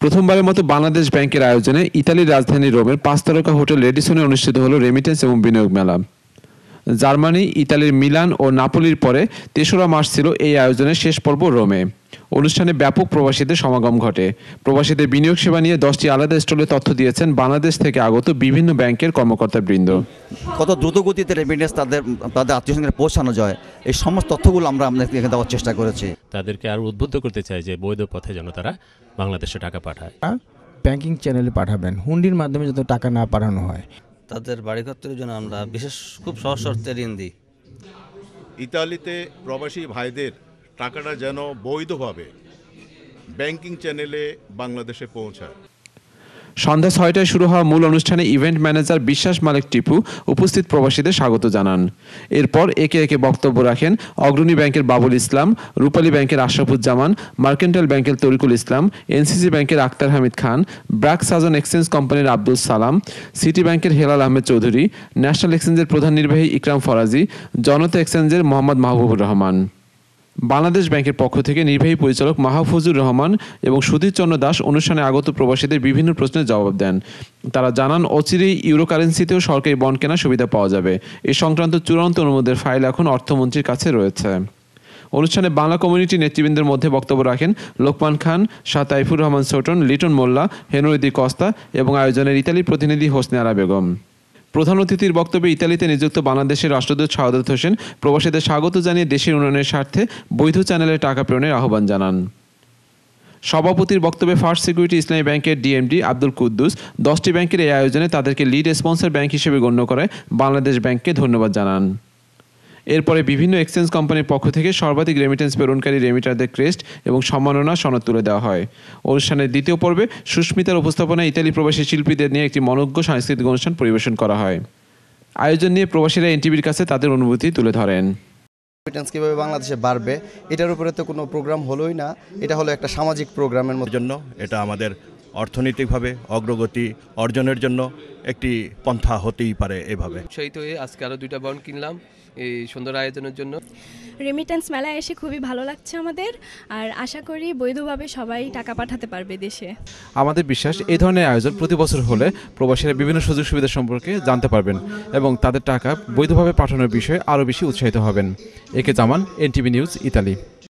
প্রথমবারের মতো বাংলাদেশ ব্যাংকের আয়োজনে ইতালির রাজধানী রোমের 5 তারকা হোটেল রেডিসনে অনুষ্ঠিত হলো রেমিটেন্স এবং বিনিয়োগ মেলা। জার্মানি, ইতালির মিলান ও নাপোলির পরে 3রা মার্চ ছিল এই আয়োজনের শেষ পর্ব রোমে। অনুষ্ঠানে ব্যাপক প্রবাসীদের সমাগম ঘটে। প্রবাসীদের বিনিয়োগ সেবা নিয়ে 10টি আলাদা স্টলে তথ্য দিয়েছেন বাংলাদেশ থেকে আগত বিভিন্ন ব্যাংকের কর্মকর্তাবৃন্দ। কত দ্রুত গতিতে রেমিটেন্স তাদের আত্মীয়স্বজনকে পৌঁছানো যায়, এই সমস্ত তথ্যগুলো আমরা এখানে দেওয়ার চেষ্টা করেছি। তাদেরকে আরও উদ্বুদ্ধ করতে চাই যে বৈধ পথে যেন তারা বাংলাদেশে টাকা পাঠায়। ব্যাংকিং চ্যানেলে পাঠাবেন, হুন্ডির মাধ্যমে যাতে টাকা না পাঠানো হয়। তাদের বাড়িঘরের জন্য আমরা বিশেষ খুব সহজ শর্তে ঋণ দিই। ইতালিতে প্রবাসী ভাইদের টাকাটা যেন বৈধভাবে ব্যাংকিং চ্যানেলে বাংলাদেশে পৌঁছায়। সন্ধ্যা 6টায় শুরু হওয়া মূল অনুষ্ঠানে ইভেন্ট ম্যানেজার বিশ্বাস মালিক টিপু উপস্থিত প্রবাসীদের স্বাগত জানান। এরপর একে একে বক্তব্য রাখেন অগ্রণী ব্যাংকের বাবুল ইসলাম, রূপালী ব্যাংকের আশরাফুজ্জামান, মার্কেন্টাইল ব্যাংকের তরিকুল ইসলাম, এনসিসি ব্যাংকের আক্তার হামিদ খান, ব্র্যাক সাজন এক্সচেঞ্জ কোম্পানির আব্দুল সালাম, সিটি ব্যাংকের হেলাল আহমেদ চৌধুরী, ন্যাশনাল এক্সচেঞ্জের প্রধান নির্বাহী ইকরাম ফরাজি, জনতা এক্সচেঞ্জের মোহাম্মদ মাহবুবুর রহমান। বাংলাদেশ ব্যাংকের পক্ষ থেকে নির্বাহী পরিচালক মাহফুজুর রহমান এবং সুধীর চন্দ্র দাস অনুষ্ঠানে আগত প্রবাসীদের বিভিন্ন প্রশ্নের জবাব দেন। তারা জানান অচিরেই ইউরো কারেন্সিতেও সরকারি বন্ড কেনার সুবিধা পাওয়া যাবে। এ সংক্রান্ত চূড়ান্ত অনুমোদনের ফাইল এখন অর্থমন্ত্রীর কাছে রয়েছে। অনুষ্ঠানে বাংলা কমিউনিটি নেতৃবৃন্দের মধ্যে বক্তব্য রাখেন লোকমান খান, শাহ তাইফুর রহমান ছোটন, লিটন মোল্লা, হেনরিদি কস্তা এবং আয়োজনের ইতালির প্রতিনিধি হোসনে আরা বেগম। প্রধান অতিথির বক্তব্যে ইতালিতে নিযুক্ত বাংলাদেশের রাষ্ট্রদূত শাহাদাত হোসেন প্রবাসীদের স্বাগত জানিয়ে দেশের উন্নয়নের স্বার্থে বৈধ চ্যানেলে টাকা প্রেরণের আহ্বান জানান। সভাপতির বক্তব্যে ফার্স্ট সিকিউরিটি ইসলামী ব্যাংকের ডিএমডি আব্দুল কুদ্দুস 10টি ব্যাংকের এই আয়োজনে তাদেরকে লিড স্পন্সর ব্যাংক হিসেবে গণ্য করায় বাংলাদেশ ব্যাংককে ধন্যবাদ জানান। এরপরে বিভিন্ন এক্সচেঞ্জ কোম্পানির পক্ষ থেকে সর্বাধিক রেমিটেন্স প্রেরণকারী রেমিটারদের ক্রেস্ট এবং সম্মাননা সনদ তুলে দেওয়া হয়। অনুষ্ঠানের দ্বিতীয় পর্বে সুস্মিতার উপস্থাপনায় ইতালি প্রবাসী শিল্পীদের নিয়ে একটি মনোজ্ঞ সাংস্কৃতিক অনুষ্ঠান পরিবেশন করা হয়। আয়োজন নিয়ে প্রবাসীরা এনটিভির কাছে তাদের অনুভূতি তুলে ধরেন। রেমিটেন্স কীভাবে বাংলাদেশে বাড়বে এটার উপরে তো কোনো প্রোগ্রাম হলোই না, এটা হলো একটা সামাজিক প্রোগ্রামের জন্য। এটা আমাদের অর্থনৈতিকভাবে অগ্রগতি অর্জনের জন্য একটি পন্থা হতেই পারে। এভাবে সেই তো আজকে আরও 2টা বন্ড কিনলাম এই সুন্দর আয়োজনের জন্য। রেমিটেন্স মেলায় এসে খুবই ভালো লাগছে আমাদের, আর আশা করি বৈধভাবে সবাই টাকা পাঠাতে পারবে দেশে। আমাদের বিশ্বাস এই ধরনের আয়োজন প্রতি বছর হলে প্রবাসীরা বিভিন্ন সুযোগ সুবিধা সম্পর্কে জানতে পারবেন এবং তাদের টাকা বৈধভাবে পাঠানোর বিষয়ে আরও বেশি উৎসাহিত হবেন। একে জামান, এনটিভি নিউজ, ইতালি।